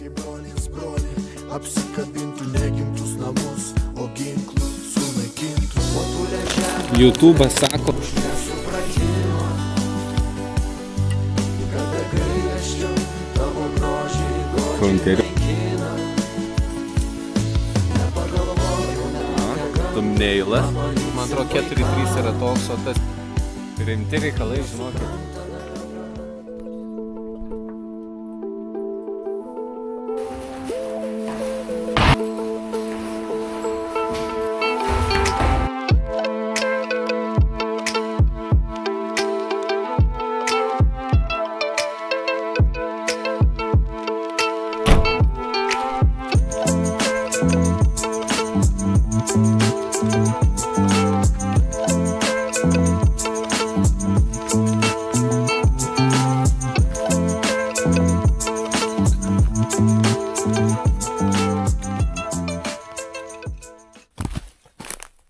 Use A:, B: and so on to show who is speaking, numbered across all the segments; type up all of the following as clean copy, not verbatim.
A: jei brolis brolį apsikabintų, negimtus namus, o ginklų sunaikintų. O tu leželė
B: YouTube'as sako,
A: nesupratimo, kada gailesčio tavo grožiai
B: Frontier.
A: naikina. Nepagalvoju,
B: Thumbnailas. Man atrodo 4.3 yra toks, o tas rimti reikalai, žinokit.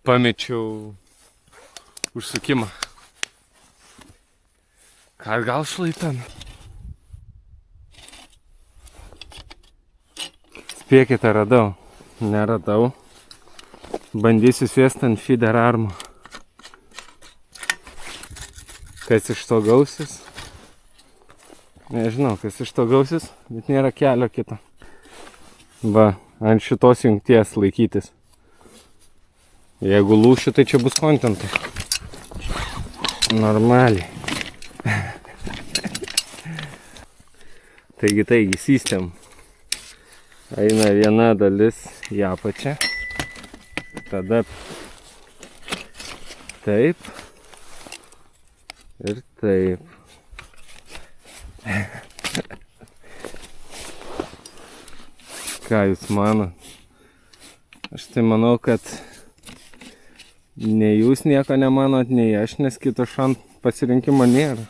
B: Pamečiau užsukimą. Ką gal šlaitan? Spėkite, radau. Neradau. Bandysiu sėsti ant feeder armo. Kas iš to gausis? Nežinau, kas iš to gausis, bet nėra kelio kito. Va, ant šitos jungties laikytis. Jeigu lūšiu, tai čia bus kontentai. Normaliai. Taigi, system. Eina viena dalis į apačią. Tada taip. Ir taip. Ką jūs manot? Aš tai manau, kad nei jūs nieko nemanot, nei aš, nes kito šant pasirinkimo nėra.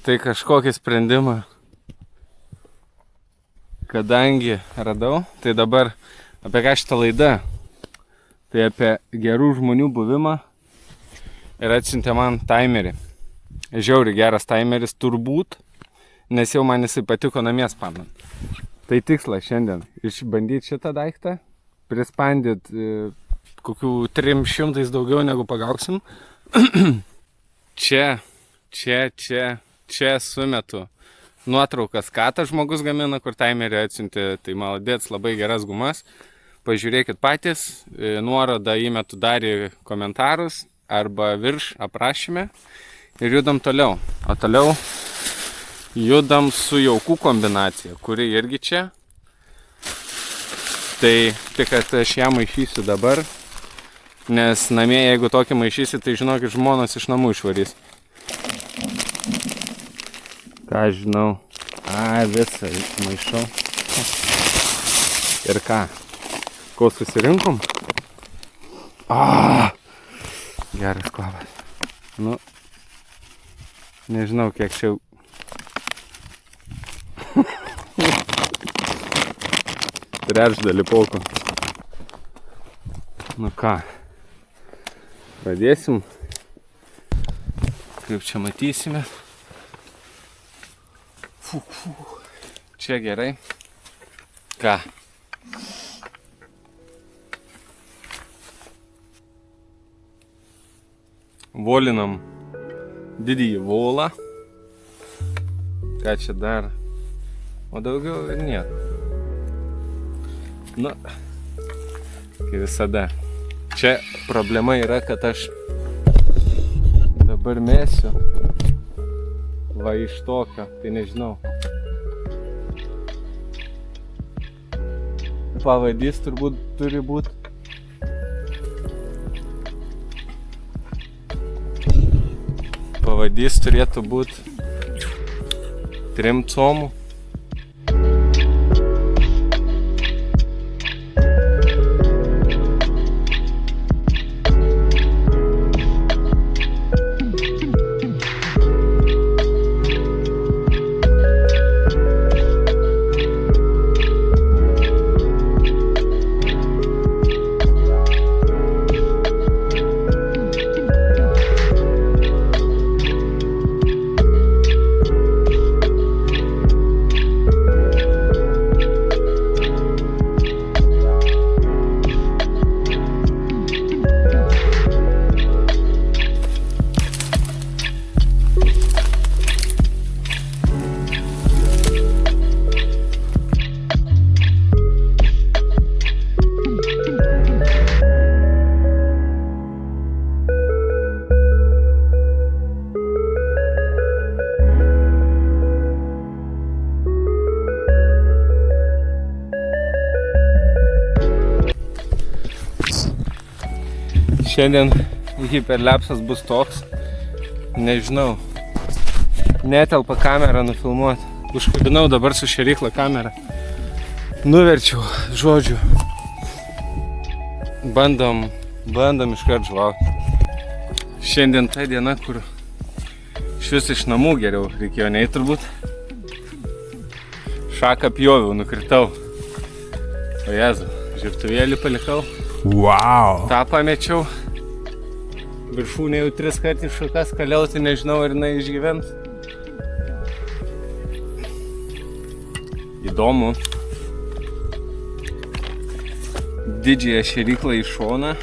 B: Tai kažkokį sprendimą, kadangi radau, tai dabar apie ką šitą laidą, tai apie gerų žmonių buvimą ir atsiuntė man timerį. Žiauriai geras timeris turbūt, nes jau man jisai patiko namie spamint. Tai tikslas šiandien išbandyti šitą daiktą, prispandyti kokių 300 daugiau negu pagausim. Čia sumetu nuotraukas, ką tas žmogus gamina, kur timerį atsiuntė, tai maladėts, labai geras gumas. Pažiūrėkit patys, nuorodą įmetu dar į komentarus arba virš aprašyme ir judam toliau. O toliau judam su jaukų kombinacija, kuri irgi čia. Tai tik, kad aš ją maišysiu dabar. Nes namie, jeigu tokį maišysi, tai žinokit, žmonos iš namų išvarys. Ką žinau. Visą maišau. Ir ką? Ko susirinkom? Geras kvapas. Nu, nežinau, kiek čia... Trečdalį pauko. Nu ką? Pradėsim, kaip čia matysime. Čia gerai. Ką? Volinam didįjį volą. Ką čia dar? O daugiau ir nieko. Nu, kaip visada. Čia problema yra, kad aš dabar mesiu va iš tokio, tai nežinau. Pavadys turbūt turi būti. Pavadys turėtų būti 3 comų. Šiandien hiperlepsas bus toks. Nežinau. Netelpa kamerą nufilmuoti. Užkabinau dabar su šėrykla kamerą. Nuverčiau, žodžiu. Bandom iškart žvauti. Šiandien ta diena, kur švis iš namų geriau reikėjo nei turbūt. Šaką pjoviau, nukritau. O Jezu, žiūrtuvėlį palikau.
C: Wow.
B: Ta pamečiau. Viršūnė jau 3 kartus šakas kaliauti, nežinau, ar jinai išgyvens. Įdomu. Didžiąją šėryklą į šoną.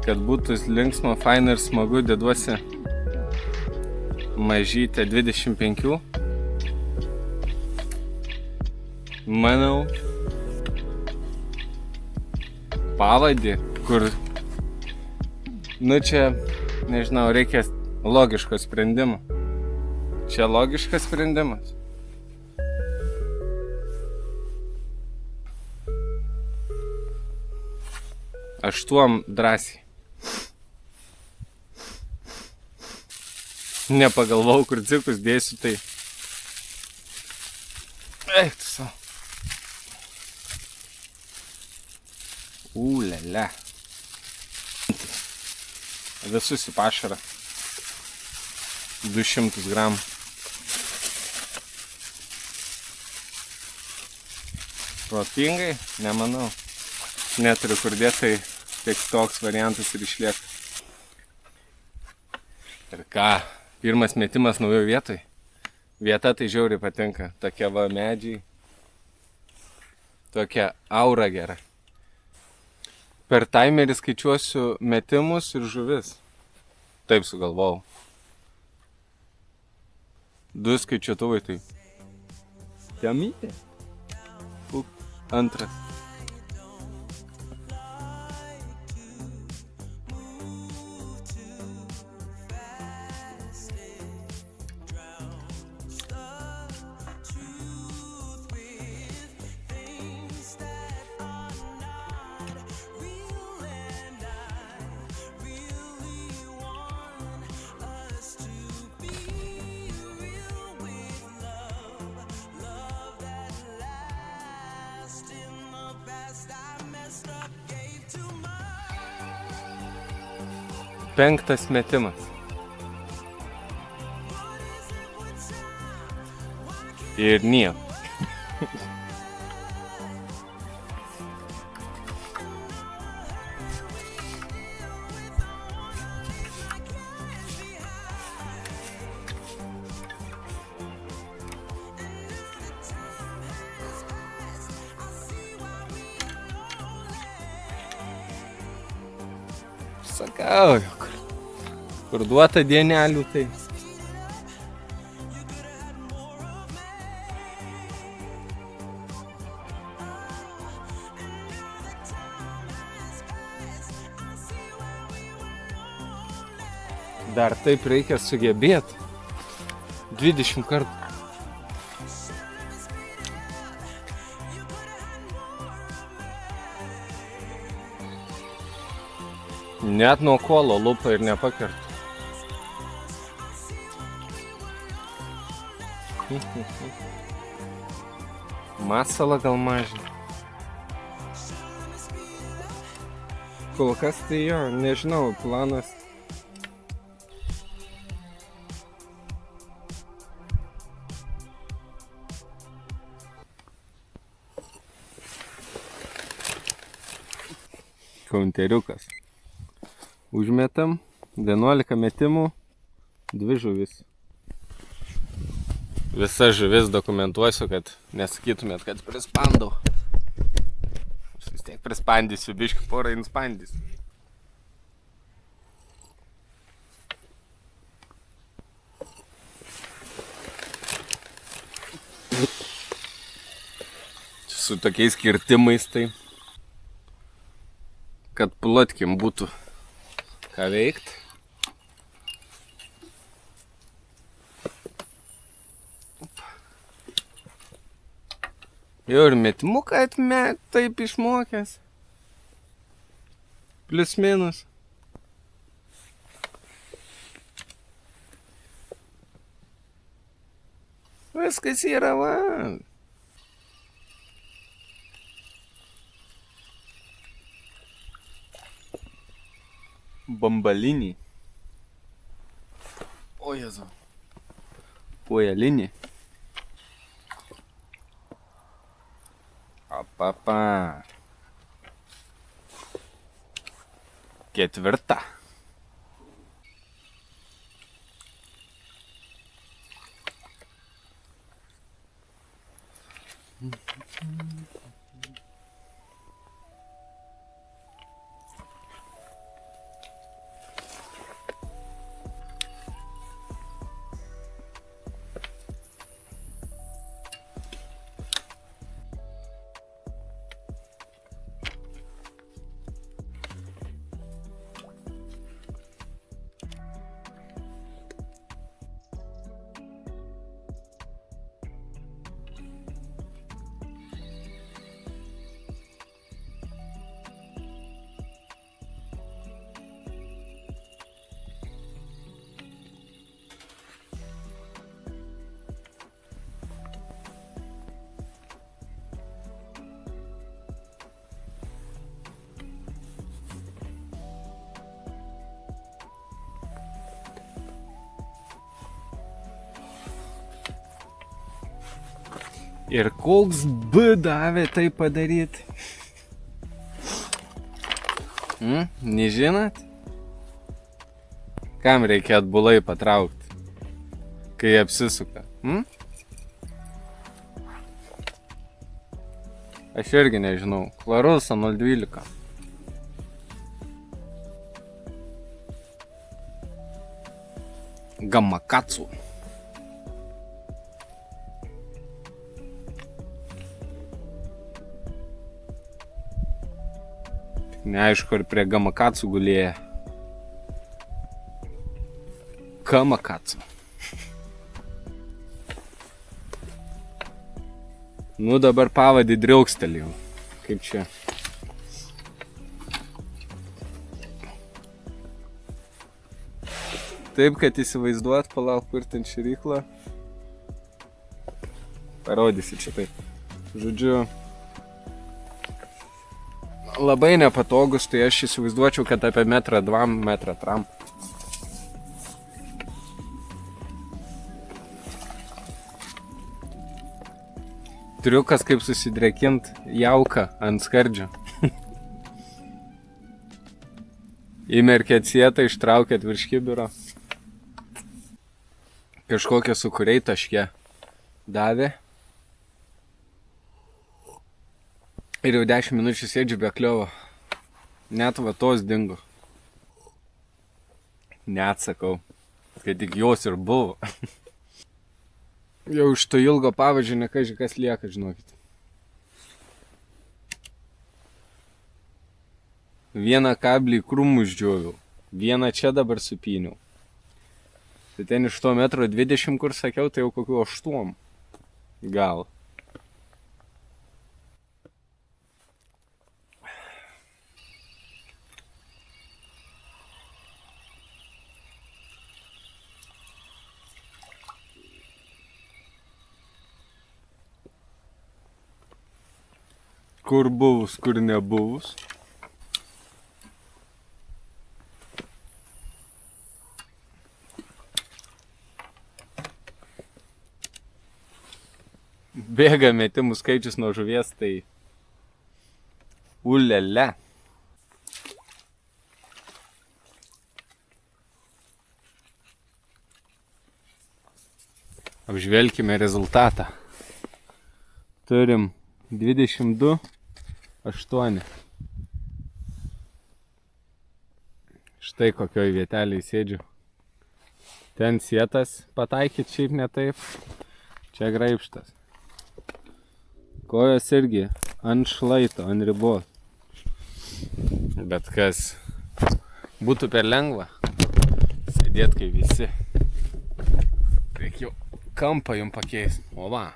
B: Kad būtų linksma, faina ir smagu, deduosi mažytę 25. Manau, pavadį, kur, čia, nežinau, reikia logiško sprendimo. Čia logiškas sprendimas. Aš tuom drąsiai. Nepagalvau, kur dzikus dėsiu, tai... Eik tu savo. Ulele. Visus į pašarą. 200 gramų. Protingai? Nemanau. Neturiu kur dėti, tai tik toks variantas ir išlieka. Ir ką? Pirmas metimas naujoje vietoje. Vieta tai žiauriai patinka. Tokia va medžiai. Tokia aura gera. Per timerį skaičiuosiu metimus ir žuvis. Taip sugalvojau. 2 skaičiuotuvai tai. Temytė. Antras. Penktas metimas. Ir nieko. Sakau, kur duota dienelių, tai... Dar taip reikia sugebėti. 20 kartų. Net nuo kolo lupa ir nepakerta. Masalą gal mažina. Kol kas tai jo, nežinau, planas. Kaunteriukas. Užmetam 11 metimų, 2 žuvis. Visas žuvis dokumentuosiu, kad nesakytumėt, kad prispandau. Aš vis tiek prispandysiu, biškį porą inspandysiu. Su tokiais kirtimais tai, kad plotkim būtų ką veikt. Jau ir metimuką taip išmokęs. Plius minus. Viskas yra, va. Bambaliniai. O Jezu. Puojaliniai. Apapa. Ketvirta. Ir koks B davė tai padaryti? Nežinot? Kam reikia atbulai patraukti, kai apsisuka? Aš irgi nežinau. Klarusa 012. Gamakatsu. Neaišku, ar prie Gamakatsu gulėja. Kamakatsu. Nu dabar pavadį driaukstelėjau. Kaip čia? Taip, kad įsivaizduot, palauk, kur ten širykla. Parodysiu čia taip. Žodžiu, labai nepatogus, tai aš įsivaizduočiau, kad apie 1-2 metrą tram. Triukas kaip susidrėkint jauką ant skardžio. Įmerkėt sietą, ištraukėt virš kibiro. Kažkokie sukuriai taške davė. Ir jau 10 minučių sėdžiu be kliovo. Net vatos dingo. Neatsakau, kad tik jos ir buvo. Jau iš to ilgo pavadžio nekaži kas lieka, žinokit. Vieną kablį krūmų išdžioviau. Vieną čia dabar supyniau. Tai ten iš to 1,20 m, kur sakiau, tai jau kokiu 8. Gal. Kur buvus, kur nebuvus. Bėga metimų skaičius nuo žuvies, tai ulele. Apžvelkime rezultatą. Turim 22,8. Štai kokioj vietelėj sėdžiu. Ten sietas pataikyt šiaip ne taip. Čia graibštas. Kojos irgi ant šlaito, ant ribos. Bet kas būtų per lengva sėdėt kai visi. Reikia jau kampą jum pakeist. O va.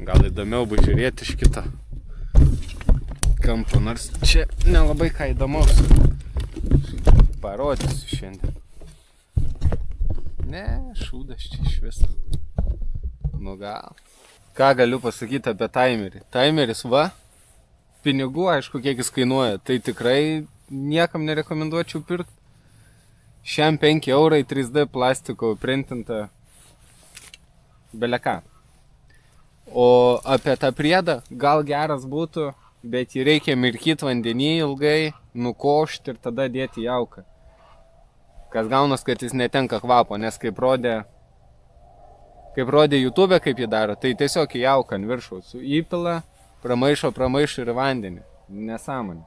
B: Gal įdomiau bus žiūrėti iš kito kampo, nors čia nelabai ką įdomaus parodysiu šiandien. Ne, šūdas čia iš viso. Nu gal. Ką galiu pasakyti apie timerį? Timeris va, pinigų aišku kiek jis kainuoja, tai tikrai niekam nerekomenduočiau pirkti. Šiam 5 eurai 3D plastiko printinta beleką. O apie tą priedą gal geras būtų, bet jį reikia mirkyti vandenį ilgai, nukošti ir tada dėti jauką. Kas gaunas, kad jis netenka kvapo, nes kaip rodė YouTube, kaip jį daro, tai tiesiog į jauką ant viršaus įpila, pramaišo ir vandenį. Nesąmonė.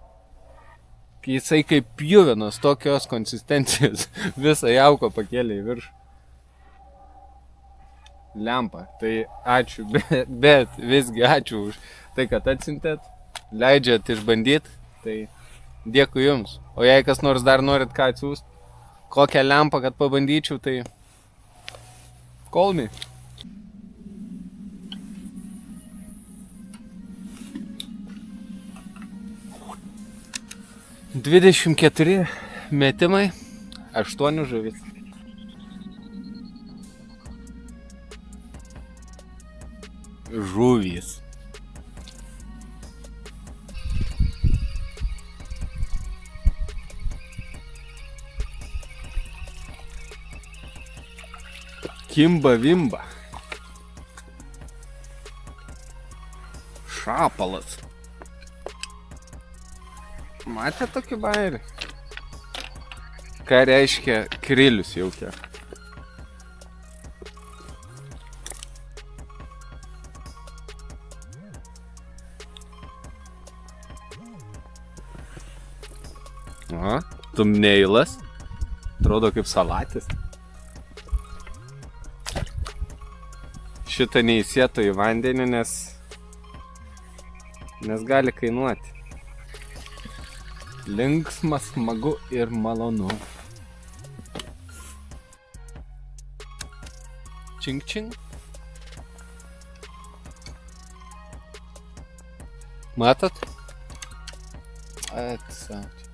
B: Jisai kaip pjuvenos tokios konsistencijos visą jauką pakėlė į viršų. Lempa. Tai ačiū, bet visgi ačiū už tai, kad atsiuntėt, leidžiat išbandyti, tai dėkui jums. O jei kas nors dar norit ką atsiųst, kokią lempą, kad pabandyčiau, tai call me. ...24 metimai, 8 žuvis. Žuvys. Kimba vimba. Šapalas. Matė tokį bairį? Ką reiškia krilius jaukia? Aha, tumneilas. Atrodo kaip salatis. Šitą neįsėto į vandenį, nes gali kainuoti. Linksma, smagu ir malonu. Čing čing. Matot? Atsauti.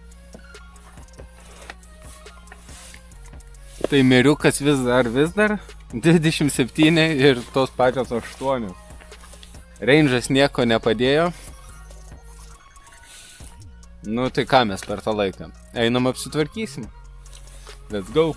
B: Tai meriukas vis dar 27 ir tos pačios 8. Range'as nieko nepadėjo. Nu tai ką mes per tą laiką? Einam apsitvarkysim. Let's go.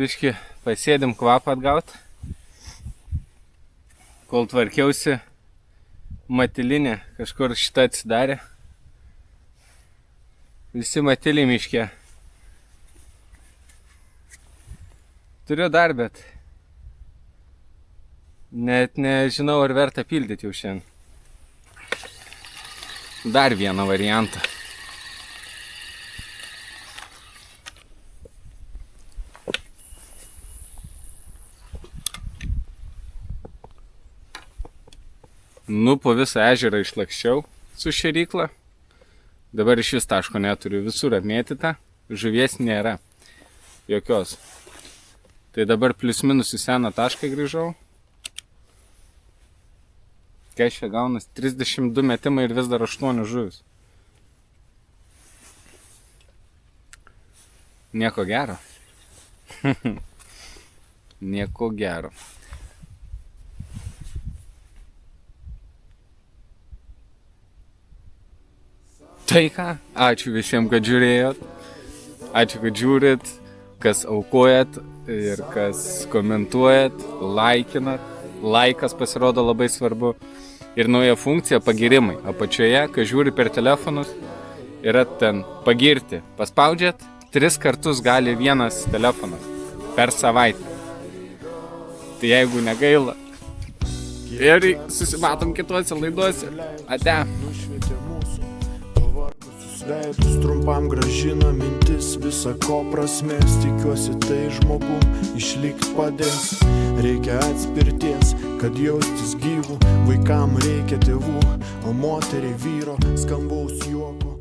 B: Biški pasėdim kvapą atgaut. Kol tvarkiausi, matilinė kažkur šitą atsidarė. Visi matiliai miške. Turiu dar, bet net nežinau, ar verta pildyti jau šiandien. Dar vieną variantą. Nu, po visą ežerą išlakščiau su šėrykla. Dabar iš vis taško neturiu, visur apmėtyta, žuvies nėra. Jokios. Tai dabar plius minus į seną tašką grįžau. Kešė gaunas 32 metimai ir vis dar 8 žuvis. Nieko gero. Nieko gero. Tai ką, ačiū visiems, kad žiūrėjot. Ačiū, kad žiūrit, kas aukojat ir kas komentuojat, laikinat. Laikas pasirodo labai svarbu. Ir nauja funkcija pagirimai. Apačioje, kai žiūri per telefonus, yra ten pagirti. Paspaudžiat, 3 kartus gali vienas telefonas per savaitę. Tai jeigu negaila. Ir susimatom kituose laiduose. Ate.
A: Nušvietė mūsų pavargusius veidus, trumpam grąžina mintis visa ko prasmės. Tikiuosi tai žmogum išlikt padės. Reikia atspirties, kad jaustis gyvų. Vaikam reikia tėvų, o moteriai vyro skambaus juoko.